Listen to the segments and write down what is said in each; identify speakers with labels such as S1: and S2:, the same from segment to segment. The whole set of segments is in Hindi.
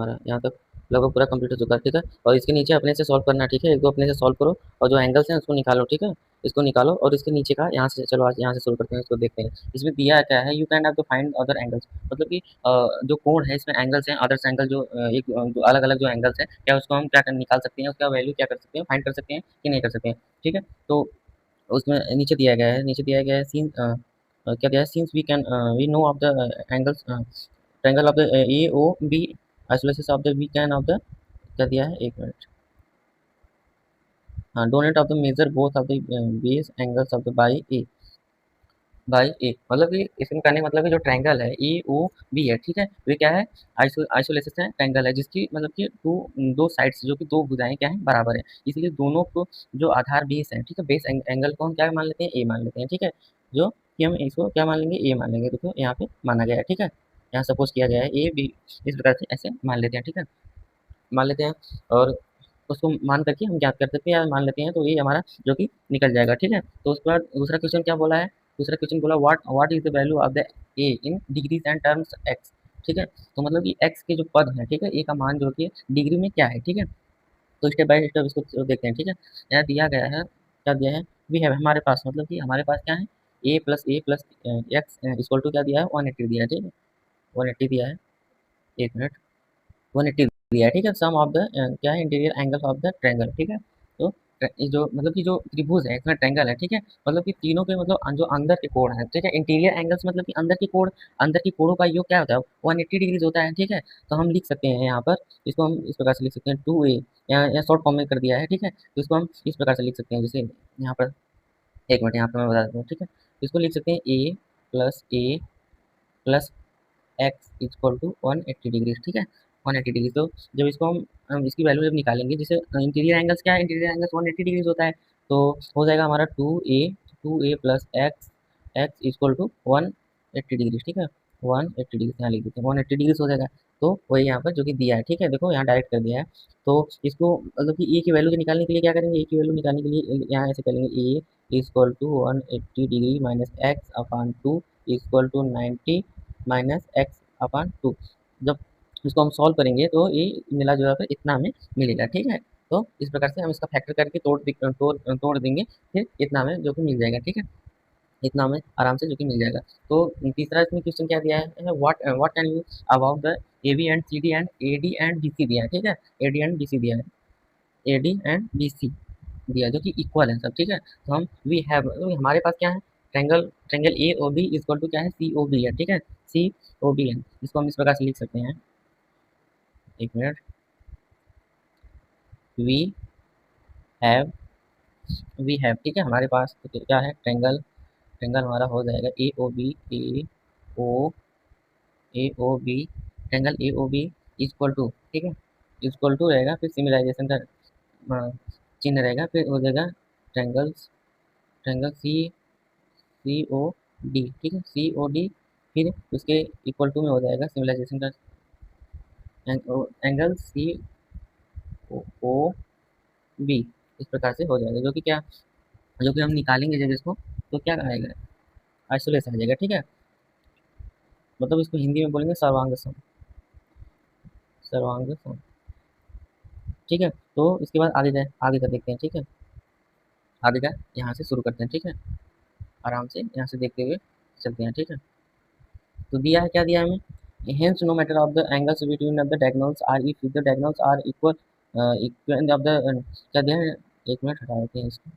S1: हमारा यहाँ तक लगभग पूरा कंप्लीट हो चुका है, ठीक है। और इसके नीचे अपने से सॉल्व करना, ठीक है, एक दो अपने से सॉल्व करो और जो एंगल्स हैं उसको निकालो, ठीक है। इसको निकालो और इसके नीचे का यहाँ से, चलो आज यहाँ से शुरू करते हैं, इसको देखते हैं। इसमें दिया क्या है, you can have to find other angles, मतलब कि जो कोण है इसमें एंगल्स हैं, अदर्स एंगल जो जो अलग अलग जो एंगल्स हैं, क्या उसको हम क्या निकाल सकते हैं, उसका वैल्यू क्या कर सकते हैं, फाइंड कर सकते हैं कि नहीं कर सकते हैं, ठीक है। तो उसमें नीचे दिया गया है, नीचे दिया गया है सीन क्या दिया है, since we can we know of the angles triangle of the A O B isosceles of the we can of the, क्या दिया है, एक मिनट, हाँ, donate of the measure both of the base angles of the by A, मतलब कि इसमें कहने का मतलब है जो ट्रायंगल है ए ओ बी है, ठीक है, वे क्या है, आइसोलेसिस है, ट्रायंगल है जिसकी मतलब कि दो साइड्स जो कि दो भुजाएं क्या है, बराबर है, इसलिए दोनों को जो आधार बेस है, ठीक है, बेस एंगल को हम क्या मान लेते हैं, ए मान लेते हैं, ठीक है। जो कि हम इसको क्या मान लेंगे, ए मान लेंगे, देखो यहाँ पे माना गया है, ठीक है, यहाँ सपोज किया गया है ए बी, इस प्रकार से ऐसे मान लेते हैं, ठीक है, मान लेते हैं। और उसको मान करके हम ज्ञात कर सकते हैं या मान लेते हैं, तो ये हमारा जो कि निकल जाएगा, ठीक है। तो उसके बाद दूसरा क्वेश्चन क्या बोला है, दूसरा क्वेश्चन बोला what what is the value of the A in degrees and terms x, ठीक है। तो मतलब कि एक्स के जो पद हैं, ठीक है, ए का मान जो कि डिग्री में क्या है, ठीक है। तो स्टेप बाय स्टेप इसको देखते हैं, ठीक है। यहाँ दिया गया है, क्या दिया है, वी है हमारे पास, मतलब कि हमारे पास क्या है, ए प्लस एक्स इक्वल टू क्या दिया है, 180 दिया है, ठीक है, 180 दिया है, एक मिनट, 180 दिया है, ठीक है। सम ऑफ द क्या है, interior angle of the triangle, ठीक है। तो ये जो मतलब कि जो त्रिभुज है इसमें ट्रायंगल है, ठीक है, मतलब कि तीनों के मतलब जो अंदर के कोण है, ठीक है, इंटीरियर एंगल्स मतलब कि अंदर की कोण, अंदर की कोणों का योग क्या होता है, 180 डिग्रीज होता है, ठीक है। तो हम लिख सकते हैं यहाँ पर, इसको हम इस प्रकार से लिख सकते हैं, 2a, यहाँ शॉर्ट फॉर्म में कर दिया है, ठीक है। तो इसको हम इस प्रकार से लिख सकते हैं, जैसे यहाँ पर, एक मिनट, यहाँ पर मैं बता देता हूँ, ठीक है। इसको लिख सकते हैं A plus x equal to 180 degree, ठीक है, 180 डिग्री। तो जब इसको हम इसकी वैल्यू जब निकालेंगे, जैसे इंटीरियर एंगल्स क्या है, इंटीरियर एंगल्स 180 डिग्री होता है, तो हो जाएगा हमारा 2a plus x x equal to 180 degree, ठीक है, 180 डिग्री यहाँ लिख देते हैं, 180 डिग्री हो जाएगा। तो वही यहाँ पर जो कि दिया है, ठीक है, देखो यहाँ डायरेक्ट कर दिया है। तो इसको मतलब कि ए की वैल्यू निकालने के लिए क्या करेंगे, ए की वैल्यू निकालने के लिए यहाँ ऐसे करेंगे, A equal to 180 degree minus x upon 2 equal to 90 minus x upon 2। जब इसको हम सॉल्व करेंगे तो ये मिला जुला कर इतना हमें मिलेगा, ठीक है। तो इस प्रकार से हम इसका फैक्टर करके तोड़ देंगे, फिर इतना हमें जो कि मिल जाएगा, ठीक है, इतना हमें आराम से जो कि मिल जाएगा। तो तीसरा इसमें क्वेश्चन क्या दिया है, what can you about the A B and C D and A D and B C दिया है, ठीक है, A D and B C दिया है, A D and B C दिया है, जो कि इक्वल है सब, ठीक है। तो हम वी हैव, तो हमारे पास क्या है, triangle triangle A O B equal to क्या है, सी ओ बी है, ठीक है, सी ओ बी है। इसको हम इस प्रकार से लिख सकते हैं, एक minute, we have, we have, ठीक है, हमारे पास तो क्या है, ट्रायंगल ट्रायंगल हमारा हो जाएगा O A O B, triangle A O B equal to, ठीक है, इक्वल टू रहेगा, फिर सिमिलाइजेशन का चिन्ह रहेगा, फिर हो जाएगा ट्रायंगल्स, ट्रायंगल सी सी ओ डी, ठीक है, सी ओ डी, फिर उसके इक्वल टू में हो जाएगा सिमिलाइजेशन का एंगल सी ओ बी, इस प्रकार से हो जाएगा, जो कि क्या, जो कि हम निकालेंगे जब इसको, तो क्या आएगा, आइसोलेस आ जाएगा, ठीक है। मतलब इसको हिंदी में बोलेंगे सर्वांग सम, सर्वांग सम, ठीक है। तो इसके बाद आगे का देखते हैं, ठीक है, आगे का यहाँ से शुरू करते हैं, ठीक है, आराम से यहाँ से देखते हुए चलते हैं, ठीक है। तो दिया है, क्या दिया है हमें, hence no matter of the angles between of the diagonals are if the diagonals are equal of the क्या दिया है, एक मिनट हटा देते हैं इसको,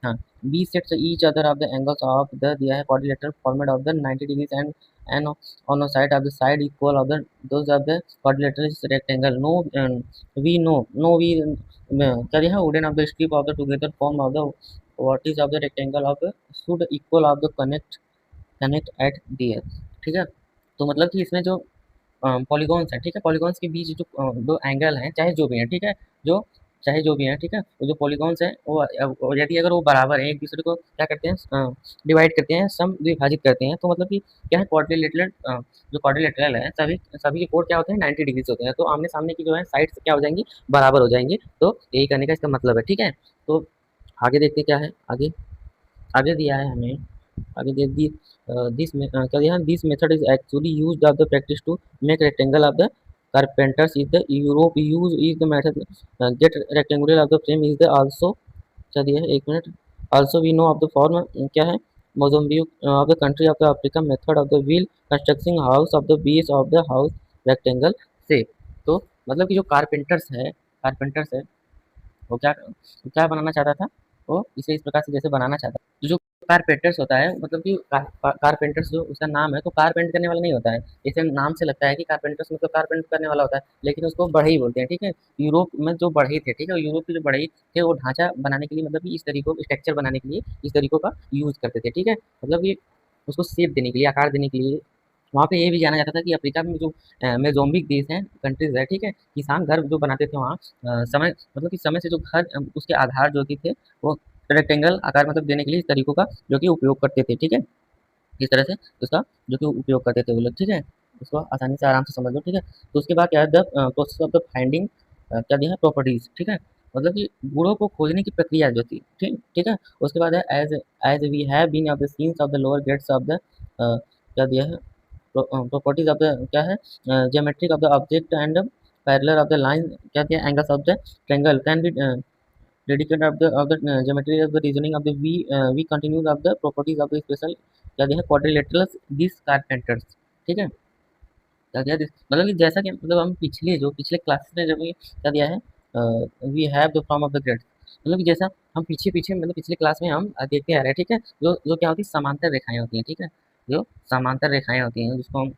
S1: हाँ, B sets each other of the angles of the दिया है quadrilateral formed of the 90 degrees and on the side of the side equal of the those of the quadrilateral rectangle, no we क्या दिया है, wooden of the strip of the together form of the vertices of the rectangle of should equal of the connect at there, ठीक है। तो मतलब कि इसमें जो पॉलीगॉन्स हैं, ठीक है, पॉलीगॉन्स के बीच जो दो एंगल हैं, चाहे जो भी हैं, ठीक है, जो चाहे जो भी हैं, ठीक है, वो जो पॉलीगॉन्स हैं वो यदि अगर वो बराबर हैं, एक दूसरे को क्या करते हैं, डिवाइड करते हैं, सम विभाजित करते हैं, तो मतलब कि क्या है, क्वाड्रिलेटरल जो क्वाड्रिलेटरल है, सभी सभी के कोण क्या होते हैं, 90 डिग्रीज होते हैं, तो आमने सामने की जो है साइड क्या हो जाएंगी, बराबर हो जाएंगे। तो यही करने का इसका मतलब है, ठीक है। तो आगे देखते क्या है, आगे आगे दिया है हमें, आगे दे दी दिस क्या दिया, this method is actually used of the practice to make rectangle of the carpenters is the Europe use is the method get rectangular of the frame is the also क्या दिया है, एक minute. Also we know of the form क्या है, Mozambique of the country of the Africa method of the wheel constructing house of the base of the house rectangle से। तो मतलब कि जो कारपेंटर्स है वो क्या बनाना चाहता था, वो इसे इस प्रकार से जैसे बनाना चाहता है। तो जो कारपेंटर्स होता है मतलब कि कारपेंटर्स जो उसका नाम है, तो कारपेंट करने वाला नहीं होता है, इसे नाम से लगता है कि कारपेंटर्स मतलब कारपेंट करने वाला होता है, लेकिन उसको बढ़ई बोलते हैं, ठीक है। यूरोप में जो बढ़ई थे, ठीक है, यूरोप के जो बढ़ई थे वो ढांचा बनाने के लिए मतलब कि इस तरीकों स्ट्रक्चर बनाने के लिए इस तरीकों का यूज करते थे, ठीक है। मतलब कि उसको शेप देने के लिए, आकार देने के लिए। वहाँ पे ये भी जाना जाता था कि अफ्रीका में जो मेजोम्बिक देश हैं, कंट्रीज है, ठीक है, किसान घर जो बनाते थे वहाँ समय मतलब कि समय से जो घर उसके आधार जो कि थे वो रेक्टेंगल आकार मतलब देने के लिए इस तरीकों का जो कि उपयोग करते थे, ठीक है। इस तरह से उसका जो कि उपयोग करते थे वो लोग, ठीक है। उसको आसानी से आराम से समझ लो, ठीक है। तो उसके बाद क्या है, the process of the finding क्या दिया है, प्रॉपर्टीज, ठीक है। मतलब कि गुणों को खोजने की प्रक्रिया जो थी, ठीक ठीक है। उसके बाद है as as we have been of the scenes of the lower gates of the क्या दिया है, properties of the क्या है, geometry of the object and parallel of the line क्या दिया, angles of the triangle can be dedicated of the geometry of the reasoning of the v continues of the properties of the special क्या दिया है, quadrilaterals these carpenters, ठीक है। क्या दिया मतलब कि जैसा कि मतलब हम पिछले क्लासेस में जब ये क्या दिया है, we have the form of the grid, मतलब कि जैसा हम पीछे पीछे मतलब पिछले क्लास में हम देखते आ रहे हैं, ठीक है। जो क्या होती है, समांतर रेखाएं होती हैं, ठीक है। जो समांतर रेखाएं होती हैं जिसको हम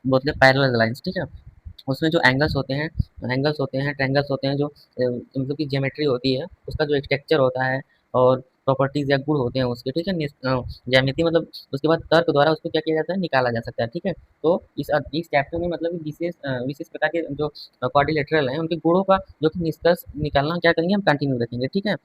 S1: बोलते हैं पैरेलल लाइंस, ठीक है। उसमें जो ट्रायंगल्स होते हैं जो मतलब की ज्योमेट्री होती है उसका जो स्ट्रक्चर होता है और प्रॉपर्टीज या गुण होते हैं उसके, ठीक है। ज्यामिति मतलब उसके बाद तर्क द्वारा उसको क्या किया जाता है, निकाला जा सकता है, ठीक है। तो इस चैप्टर में मतलब कि विशेष प्रकार के जो क्वाड्रिलेटरल हैं उनके गुणों का जो कि निष्कर्ष निकालना क्या करेंगे, हम कंटिन्यू रखेंगे, ठीक है।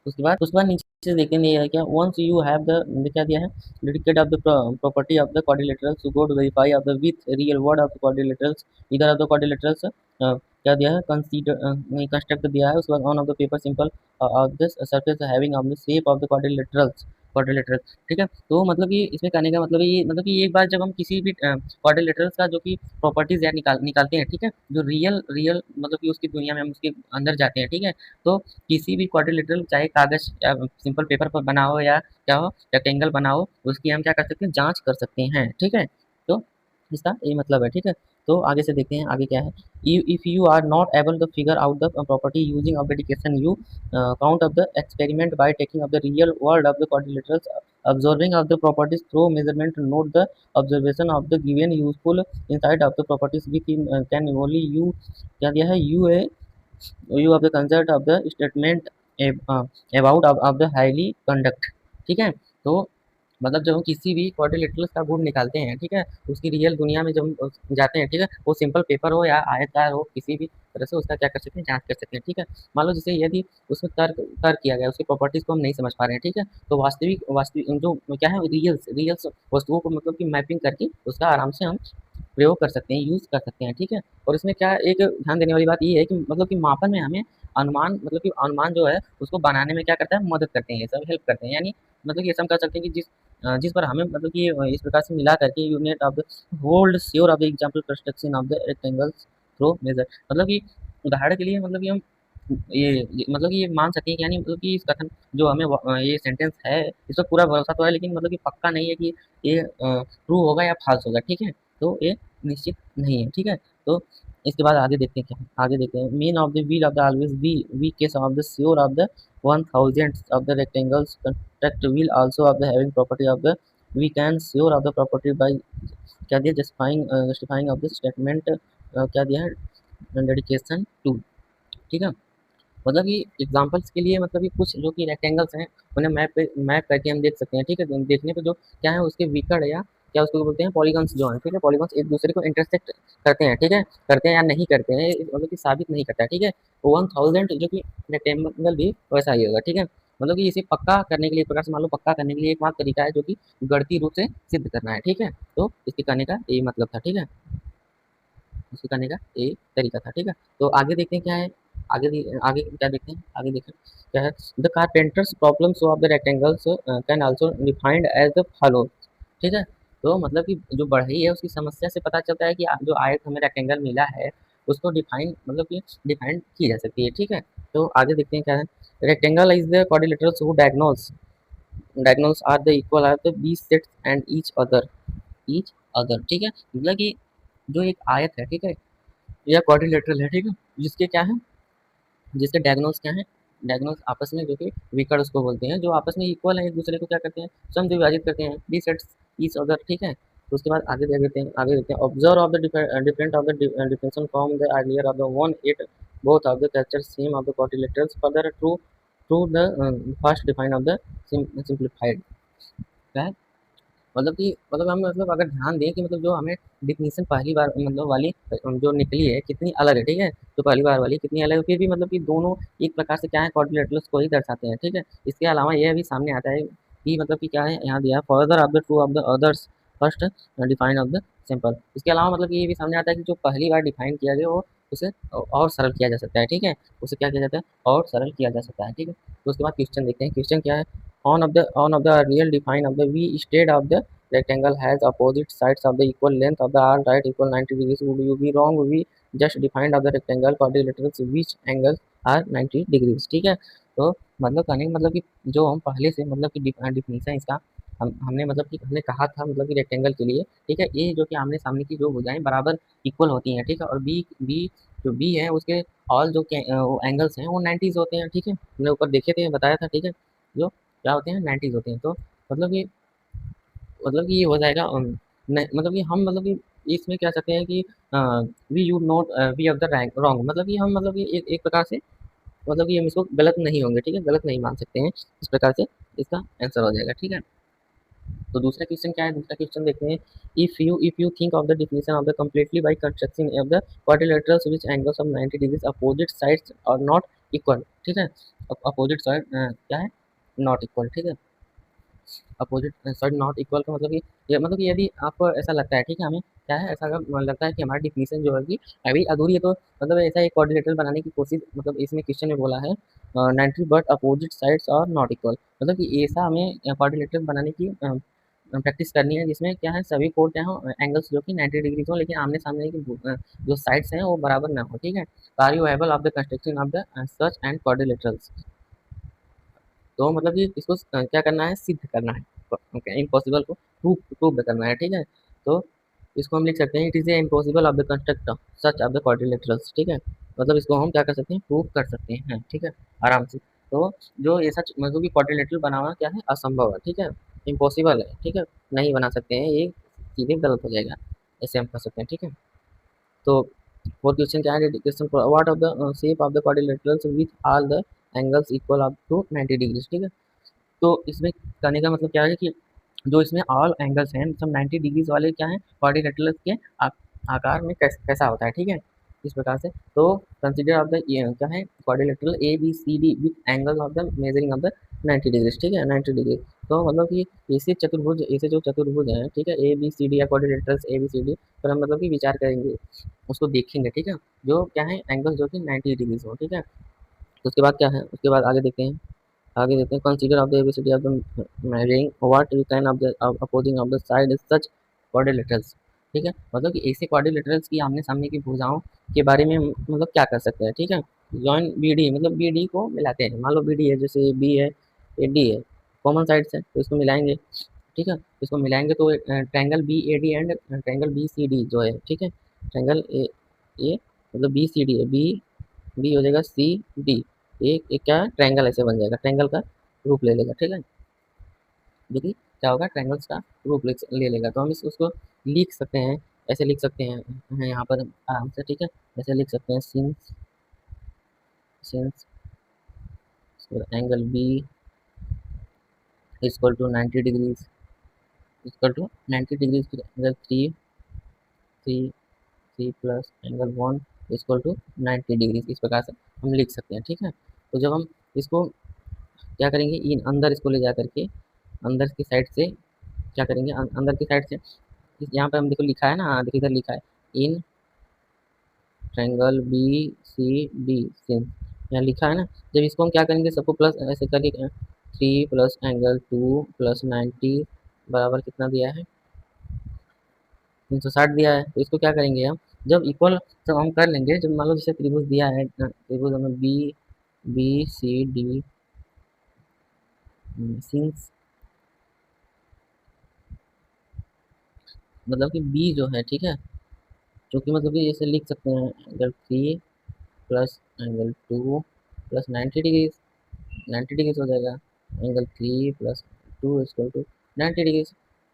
S1: उसके बाद नीचे देखेंगे ये है क्या, वंस यू हैव द क्या दिया है, dedicate of the property of the quadrilaterals to go to verify of the with real word of the quadrilaterals इधर ऑफ द क्वाड्रिलेटरल्स क्या दिया है, कंसीडर नहीं कंस्ट्रक्ट दिया है। उसके बाद on off the paper simple of this surface having of the shape of the quadrilateral, ठीक है। तो मतलब कि इसमें कहने का मतलब ये मतलब कि एक बार जब हम किसी भी क्वाड्रिलेटरल्स का जो कि प्रॉपर्टीज है निकालते हैं, ठीक है, जो रियल मतलब कि उसकी दुनिया में हम उसके अंदर जाते हैं, ठीक है। तो किसी भी क्वाड्रिलेटरल चाहे कागज या सिंपल पेपर पर बना हो या क्या हो रेक्टेंगल बना हो, उसकी हम क्या कर सकते हैं, जांच कर सकते हैं, ठीक है। तो इसका ये मतलब है, ठीक है। तो आगे से देखते हैं आगे क्या है, if you are not able to figure out the property using of dedication you count of the experiment by taking of the real world of the quadrilaterals observing of the properties through measurement note the observation of the given useful insight of the properties we can only you क्या दिया है, you of the concept of the statement about of the highly conduct, ठीक है। तो मतलब जब हम किसी भी क्वाड्रिलेटरल का गुण निकालते हैं, ठीक है, उसकी रियल दुनिया में जब हम जाते हैं, ठीक है, वो सिंपल पेपर हो या आयतकार हो, किसी भी तरह से उसका क्या कर सकते हैं, जांच कर सकते हैं, ठीक है। मान लो जैसे यदि उसमें तर्क तर्क किया गया, उसकी प्रॉपर्टीज को हम नहीं समझ पा रहे हैं, ठीक है, तो वास्तविक जो क्या है, रियल्स वस्तुओं को मतलब कि मैपिंग करके उसका आराम से हम प्रयोग कर सकते हैं, यूज़ कर सकते हैं, ठीक है। और इसमें क्या एक ध्यान देने वाली बात ये है कि मतलब कि मापन में हमें अनुमान मतलब कि अनुमान जो है उसको बनाने में क्या करता है, मदद करते हैं, ये सब हेल्प करते हैं। यानी मतलब कि ऐसा हम कर सकते हैं कि जिस पर हमें मतलब कि इस प्रकार से मिला करके unit of the hold sure of the example construction of the rectangles through measure, मतलब कि उदाहरण के लिए मतलब कि हम मतलब कि ये मान सकते हैं कि यानी मतलब कि इस कथन जो हमें ये सेंटेंस है इस पर पूरा भरोसा तो है, लेकिन मतलब कि पक्का नहीं है कि ये ट्रू होगा या फॉल्स होगा, ठीक है। तो ये निश्चित नहीं है, ठीक है। तो इसके बाद आगे देखते हैं क्या है, आगे देखते हैं mean of the wheel of the always we case of the sure of the 1000 of the rectangles construct wheel also of the having property of the we can sure of the property by क्या दिया, जस्टिफाइंग ऑफ द स्टेटमेंट क्या दिया है, डेडिकेशन टू, ठीक है। मतलब कि एग्जांपल्स के लिए मतलब कि कुछ जो कि रेक्टेंगल्स हैं उन्हें मैप करके हम देख सकते हैं, ठीक है। देखने पे जो क्या है उसके विकर्ण या क्या उसको बोलते हैं, पॉलीगॉन्स जो हैं, ठीक है, पॉलीगॉन्स एक दूसरे को इंटरसेक्ट करते हैं, ठीक है, करते हैं या नहीं करते हैं, मतलब कि साबित नहीं करता है, ठीक है। 1000 जो कि रेक्टेंगल भी वैसा ही होगा, ठीक है। मतलब कि इसे पक्का करने के लिए, एक प्रकार से मान लो पक्का करने के लिए एकमात्र तरीका है जो कि गणितीय रूप से सिद्ध करना है, ठीक है। तो इसके करने का यही मतलब था, ठीक है, इसके करने का यही तरीका था, ठीक है। तो आगे देखते हैं क्या है, आगे क्या देखते हैं, आगे देखें क्या है, the carpenters problems of the rectangles can also defined as the follow, ठीक है। तो मतलब कि जो बढ़ई है उसकी समस्या से पता चलता है कि जो आयत हमें रेक्टेंगल मिला है उसको डिफाइन मतलब कि डिफाइन की जा सकती है, ठीक है। तो आगे देखते हैं क्या है। Rectangle is the quadrilaterals who diagonals are the equal are the bisects and each other, ठीक है। मतलब कि जो एक आयत है, ठीक है, या क्वाड्रिलेटरल है, ठीक है, जिसके क्या है, जिसके डायगोनल्स क्या है, डायगोनल्स आपस में जो कि विकर्ण उसको बोलते हैं, जो आपस में इक्वल है एक दूसरे को क्या करते हैं, सम विभाजित करते हैं, बी सेट्स ईच अदर, ठीक है। तो उसके बाद आगे देखते हैं observe of the different of the डिफरेंशन from the earlier of the one it both of the capture same of the quadrilaterals further through the first define of the simplified, मतलब कि मतलब हम मतलब अगर ध्यान दें कि मतलब जो हमें डिफिनीशन पहली बार मतलब वाली जो निकली है कितनी अलग है, ठीक है। तो पहली बार वाली कितनी अलग है, फिर भी मतलब कि दोनों एक प्रकार से क्या है, क्वाड्रिलेटरल्स को ही दर्शाते हैं, ठीक है। इसके अलावा यह भी सामने आता है कि मतलब कि क्या है, यहाँ दिया further of the two of the others first define of the simple. इसके अलावा मतलब कि ये भी सामने आता है कि जो पहली बार डिफाइन किया गया वो उसे और सरल किया जा सकता है, ठीक है। उसे क्या किया जाता है, और सरल किया जा सकता है, ठीक है। तो उसके बाद क्वेश्चन देखते हैं, क्वेश्चन क्या है। On of the real define of the V state of the rectangle has opposite sides of the equal length of the all right equal 90 degrees. Would you be wrong? We just defined of the rectangle quadrilaterals which angles are 90 degrees, ठीक है। तो मतलब कहने का मतलब कि जो हम पहले से मतलब कि डिफिनीशन इसका हमने मतलब कि हमने कहा था मतलब कि रेक्टेंगल के लिए, ठीक है, ये जो कि आमने सामने की जो भुजाएं बराबर इक्वल होती हैं, ठीक है, और बी बी जो बी है उसके ऑल जो एंगल्स हैं वो 90s होते हैं, ठीक है। हमने ऊपर देखे थे, बताया था, ठीक है, जो क्या होते हैं, 90s होते हैं। तो मतलब कि ये हो जाएगा मतलब कि हम मतलब कि इसमें क्या चाहते हैं कि we you not we of the rank wrong, मतलब कि हम मतलब कि एक प्रकार से मतलब कि हम इसको गलत नहीं होंगे, ठीक है, गलत नहीं मान सकते हैं, इस प्रकार से इसका आंसर हो जाएगा, ठीक है। तो दूसरा क्वेश्चन क्या है, दूसरा क्वेश्चन देखते हैं। If you think of the definition of the completely by constructing of the quadrilaterals which angles of 90 degrees opposite sides are not equal, ठीक है। अपोजिट साइड क्या है, नॉट इक्वल, ठीक है। अपोजिट साइड नॉट इक्वल का मतलब कि ये मतलब कि यदि आपको ऐसा लगता है, ठीक है, हमें क्या है, ऐसा अगर लगता है कि हमारी डिफिनीशन जो है कि अभी अधूरी है, तो मतलब ऐसा एक कोऑर्डिनेटर बनाने की कोशिश, मतलब इसमें क्वेश्चन में बोला है 90 but opposite sides are not equal, मतलब कि ऐसा हमें कोऑर्डिनेटर बनाने की प्रैक्टिस करनी है जिसमें क्या है, सभी कोड क्या हो एंगल्स जो कि 90 डिग्री हो, लेकिन आमने सामने की जो साइड्स हैं वो बराबर ना हो, ठीक है। Are you able of the construction of the such and quadrilaterals. तो मतलब कि इसको क्या करना है, सिद्ध करना है, इम्पॉसिबल को प्रूव प्रूव करना है, ठीक है। तो इसको हम लिख सकते हैं, it is a impossible of the construct such of the quadrilaterals, ठीक है। मतलब इसको हम क्या कर सकते हैं, प्रूव कर सकते हैं, ठीक है, आराम से। तो जो ये सच मतलब कि क्वाड्रिलेटरल बनाना क्या है, असंभव है, ठीक है, इम्पॉसिबल है, ठीक है, नहीं बना सकते हैं, ये सीधे गलत हो जाएगा, ऐसे हम कर सकते हैं, ठीक है। तो फोर्थ क्वेश्चन क्या है, question what of the shape of the quadrilaterals with all the angles equal up to 90 degrees, ठीक है। तो इसमें कहने का मतलब क्या है कि जो इसमें ऑल एंगल्स हैं सब 90 डिग्रीज वाले क्या हैं, क्वाड्रिलेटरल्स के आकार में कैसा होता है, ठीक है, इस प्रकार से। तो कंसीडर ऑफ द क्या है, quadrilateral A B C D with angle of the measuring of the 90 degrees, ठीक है, 90 डिग्री। तो मतलब कि ऐसे जो चतुर्भुज हैं, ठीक है, ए बी सी डी या quadrilaterals A B C D पर हम मतलब कि विचार करेंगे, उसको देखेंगे, ठीक है, जो क्या है एंगल जो कि 90 डिग्रीज हो, ठीक है। तो उसके बाद क्या है, उसके बाद आगे देखते हैं consider of the ABCD of the marring what you can of the opposing of the side is such quadrilaterals, ठीक है। मतलब कि ऐसे क्वाड्रिलेटरल्स की आमने सामने की भुजाओं के बारे में मतलब क्या कर सकते हैं, ठीक है। जॉइन बी डी मतलब बी डी को मिलाते हैं, मान लो बी डी है, जैसे बी है, ए डी है, कॉमन साइड्स है, तो इसको मिलाएंगे, ठीक है। इसको मिलाएंगे तो triangle B A D and triangle B C D जो है, ठीक है, ट्रायंगल ए मतलब बी सी डी है, बी बी हो जाएगा सी डी, एक क्या है, ट्रायंगल ऐसे बन जाएगा, ट्रायंगल का रूप ले लेगा, ठीक है, जो कि क्या होगा, ट्रायंगल्स का रूप ले लेगा। तो हम उसको लिख सकते हैं, ऐसे लिख सकते हैं यहाँ पर आराम से, ठीक है, ऐसे लिख सकते हैं since angle B equal to 90 degrees equal to 90 degrees angle three three plus angle one equal to 90 degrees, इस प्रकार से हम लिख सकते हैं, ठीक है। तो जब हम इसको क्या करेंगे, इन अंदर इसको ले जा करके अंदर की साइड से क्या करेंगे, अंदर की साइड से यहाँ पे हम देखो लिखा है ना, देखिए इधर लिखा है in triangle B C D since, यहाँ लिखा है ना। जब इसको हम क्या करेंगे, सबको प्लस ऐसे करके 3 + एंगल 2 + 90 बराबर कितना दिया है, 360 दिया है। तो इसको क्या करेंगे हम, जब इक्वल जब हम कर लेंगे, जब मान लो जैसे त्रिभुज दिया है, त्रिभुज हमें B B C D, since मतलब कि बी जो है, ठीक है, जो कि मतलब कि जैसे लिख सकते हैं angle 3 plus angle 2 plus 90 degree, 90 degree हो जाएगा। Angle 3 plus 2 equal to 90 degree.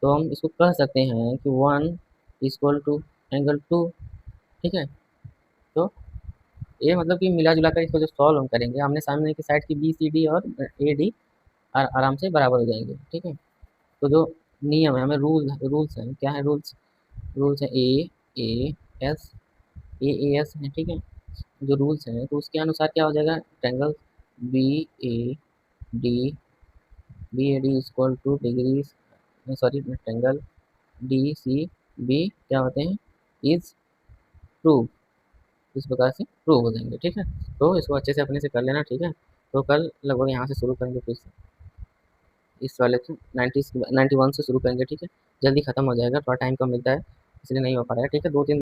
S1: तो हम इसको कह सकते हैं कि 1 इक्वल टू एंगल 2, ठीक है। तो ये मतलब कि मिला जुला कर इसको जो सॉल्व हम करेंगे, आमने सामने की साइड की बी सी डी और ए डी आराम से बराबर हो जाएंगे, ठीक है। तो जो नियम है, हमें रूल्स हैं, क्या है रूल्स, रूल्स है ए एस ए एस है, ठीक है। जो रूल्स हैं तो उसके अनुसार क्या हो जाएगा, triangle B A D equal to degree, sorry triangle D C B क्या होते हैं, इज प्रूव, इस प्रकार से प्रूव हो जाएंगे, ठीक है। तो इसको अच्छे से अपने से कर लेना, ठीक है। तो कल लगभग यहाँ से शुरू करेंगे, फिर से इस वाले से 91 से शुरू करेंगे, ठीक है। जल्दी खत्म हो जाएगा, थोड़ा टाइम कम मिलता है इसलिए नहीं हो पा रहा है, ठीक है। 2-3